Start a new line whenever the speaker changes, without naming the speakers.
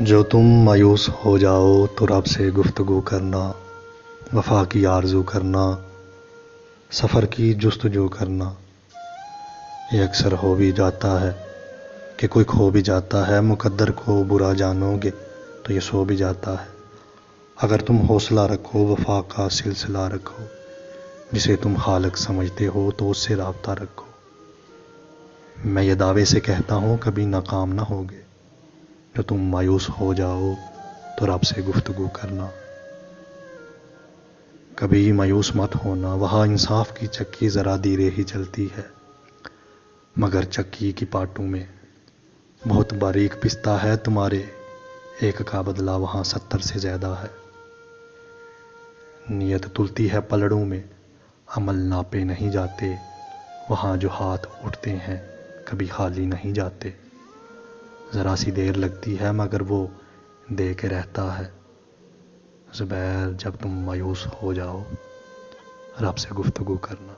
جو تم مایوس ہو جاؤ تو رب سے گفتگو کرنا، وفا کی آرزو کرنا، سفر کی جستجو کرنا۔ یہ اکثر ہو بھی جاتا ہے کہ کوئی کھو بھی جاتا ہے، مقدر کو برا جانو گے تو یہ سو بھی جاتا ہے۔ اگر تم حوصلہ رکھو، وفا کا سلسلہ رکھو، جسے تم خالق سمجھتے ہو تو اس سے رابطہ رکھو۔ میں یہ دعوے سے کہتا ہوں کبھی ناکام نہ ہوگے۔ جو تم مایوس ہو جاؤ تو رب سے گفتگو کرنا۔ کبھی مایوس مت ہونا، وہاں انصاف کی چکی ذرا دھیرے ہی چلتی ہے، مگر چکی کی پاٹوں میں بہت باریک پستا ہے۔ تمہارے ایک کا بدلہ وہاں 70 سے زیادہ ہے۔ نیت تلتی ہے پلڑوں میں، عمل ناپے نہیں جاتے، وہاں جو ہاتھ اٹھتے ہیں کبھی خالی نہیں جاتے۔ ذرا سی دیر لگتی ہے مگر وہ دے کے رہتا ہے۔ زبیر، جب تم مایوس ہو جاؤ رب سے گفتگو کرنا۔